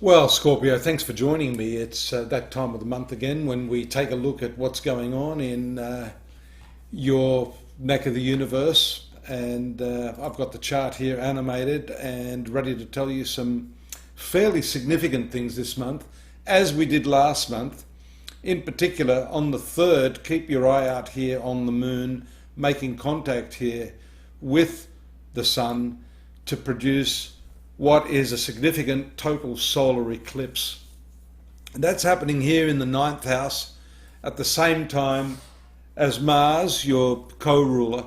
Well, Scorpio, thanks for joining me. It's that time of the month again when we take a look at what's going on in your neck of the universe. And I've got the chart here animated and ready to tell you some fairly significant things this month, as we did last month. In particular, on the 3rd, keep your eye out here on the moon, making contact here with the sun to produce what is a significant total solar eclipse. And that's happening here in the 9th house at the same time as Mars, your co-ruler,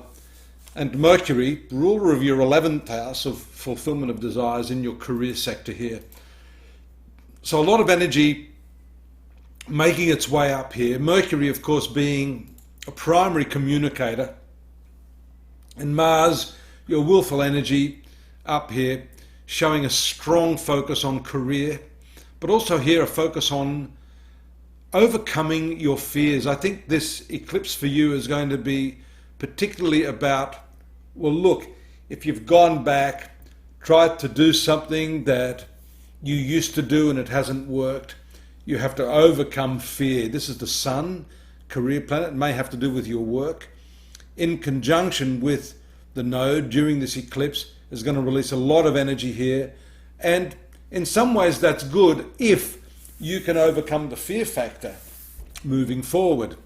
and Mercury, ruler of your 11th house of fulfillment of desires in your career sector here. So a lot of energy making its way up here. Mercury, of course, being a primary communicator, and Mars, your willful energy up here, showing a strong focus on career, but also here a focus on overcoming your fears. I think this eclipse for you is going to be particularly about, well, look, if you've gone back, tried to do something that you used to do and it hasn't worked, you have to overcome fear. This is the sun, career planet. It may have to do with your work. In conjunction with the node during this eclipse, is going to release a lot of energy here, and in some ways that's good if you can overcome the fear factor moving forward.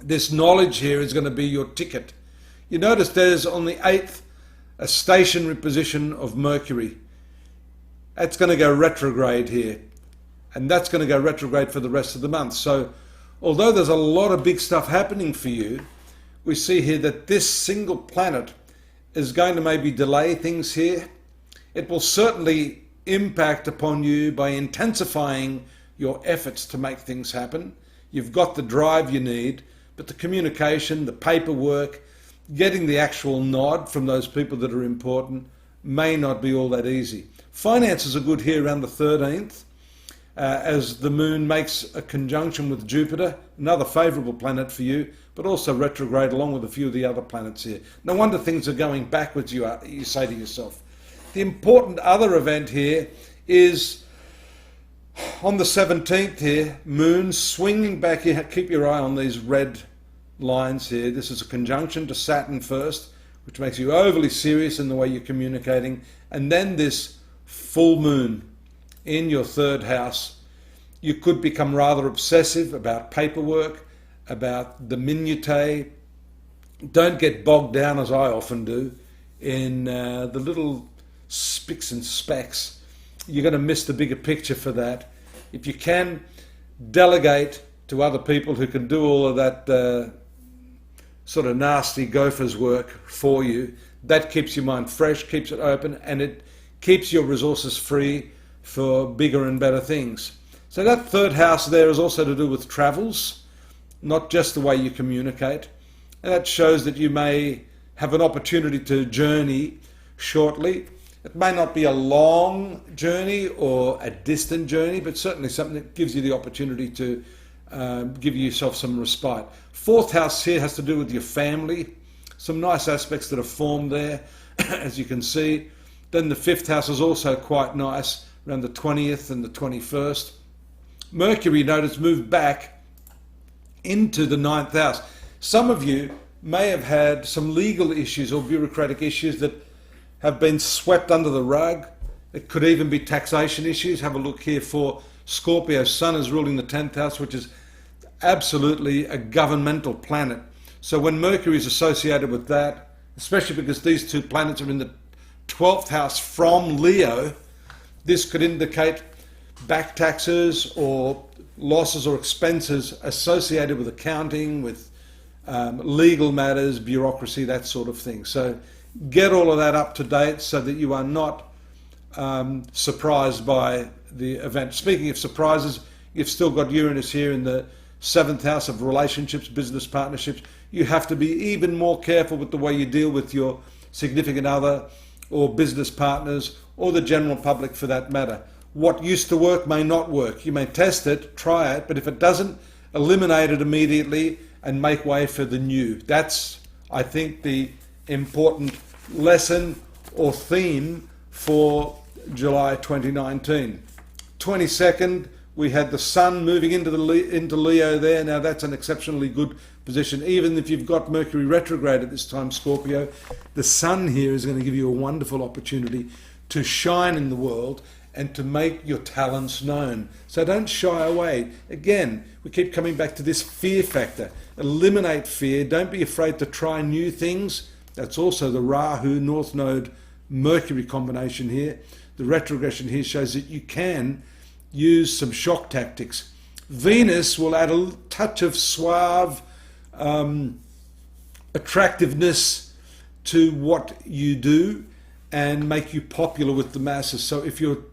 This knowledge here is going to be your ticket. You notice there's on the 8th a stationary position of Mercury. That's going to go retrograde here, and that's going to go retrograde for the rest of the month. So although there's a lot of big stuff happening for you, we see here that this single planet is going to maybe delay things here. It will certainly impact upon you by intensifying your efforts to make things happen. You've got the drive you need, but the communication, the paperwork, getting the actual nod from those people that are important may not be all that easy. Finances are good here around the 13th, as the moon makes a conjunction with Jupiter, another favourable planet for you, but also retrograde along with a few of the other planets here. No wonder things are going backwards, you say to yourself. The important other event here is on the 17th here, moon swinging back here. Keep your eye on these red lines here. This is a conjunction to Saturn first, which makes you overly serious in the way you're communicating, and then this full moon in your 3rd house. You could become rather obsessive about paperwork, about the minutiae. Don't get bogged down, as I often do, in the little spicks and specks. You're going to miss the bigger picture for that. If you can, delegate to other people who can do all of that sort of nasty gopher's work for you. That keeps your mind fresh, keeps it open, and it keeps your resources free for bigger and better things. So that 3rd house there is also to do with travels, not just the way you communicate. And that shows that you may have an opportunity to journey shortly. It may not be a long journey or a distant journey, but certainly something that gives you the opportunity to give yourself some respite. 4th house here has to do with your family. Some nice aspects that are formed there, as you can see. Then the 5th house is also quite nice, around the 20th and the 21st. Mercury, notice, moved back into the 9th house. Some of you may have had some legal issues or bureaucratic issues that have been swept under the rug. It could even be taxation issues. Have a look here for Scorpio. Sun is ruling the 10th house, which is absolutely a governmental planet. So when Mercury is associated with that, especially because these two planets are in the 12th house from Leo, this could indicate back taxes or losses or expenses associated with accounting, with legal matters, bureaucracy, that sort of thing. So get all of that up to date so that you are not surprised by the event. Speaking of surprises, you've still got Uranus here in the 7th house of relationships, business partnerships. You have to be even more careful with the way you deal with your significant other or business partners or the general public for that matter. What used to work may not work. You may test it, try it, but if it doesn't, eliminate it immediately and make way for the new. That's, I think, the important lesson or theme for July 2019. 22nd, we had the Sun moving into into Leo there. Now that's an exceptionally good position. Even if you've got Mercury retrograde at this time, Scorpio, the Sun here is going to give you a wonderful opportunity to shine in the world and to make your talents known. So don't shy away. Again, we keep coming back to this fear factor. Eliminate fear. Don't be afraid to try new things. That's also the Rahu North Node Mercury combination here. The retrogression here shows that you can use some shock tactics. Venus will add a touch of suave attractiveness to what you do and make you popular with the masses. So if you're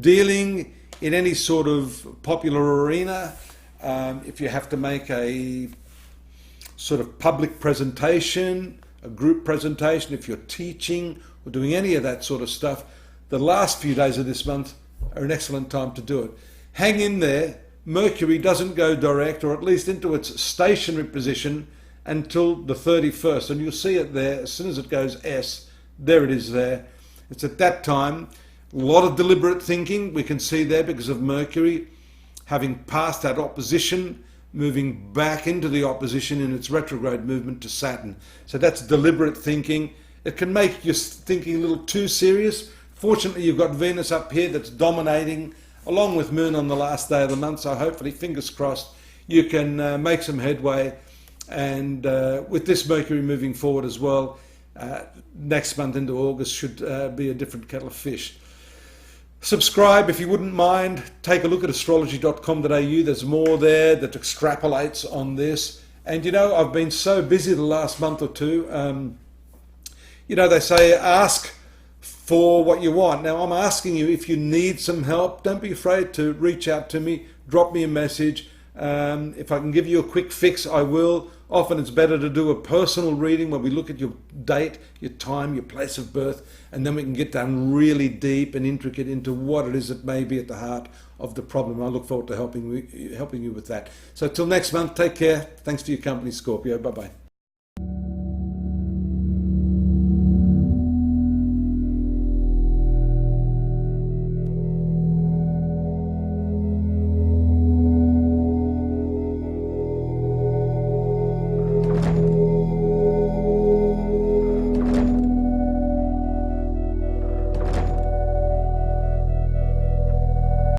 dealing in any sort of popular arena, if you have to make a sort of public presentation, a group presentation, if you're teaching or doing any of that sort of stuff, the last few days of this month are an excellent time to do it. Hang in there. Mercury doesn't go direct, or at least into its stationary position, until the 31st. And you'll see it there as soon as it goes S. There it is there. It's at that time. A lot of deliberate thinking we can see there because of Mercury having passed that opposition, moving back into the opposition in its retrograde movement to Saturn. So that's deliberate thinking. It can make your thinking a little too serious. Fortunately, you've got Venus up here that's dominating, along with Moon on the last day of the month. So hopefully, fingers crossed, you can make some headway. And with this Mercury moving forward as well, next month into August should be a different kettle of fish. Subscribe if you wouldn't mind. Take a look at astrology.com.au. There's more there that extrapolates on this. And you know, I've been so busy the last month or two. You know, they say ask for what you want. Now I'm asking you, if you need some help, don't be afraid to reach out to me, drop me a message. If I can give you a quick fix, I will. Often it's better to do a personal reading where we look at your date, your time, your place of birth, and then we can get down really deep and intricate into what it is that may be at the heart of the problem. I look forward to helping you with that. So till next month, take care. Thanks for your company, Scorpio. Bye-bye.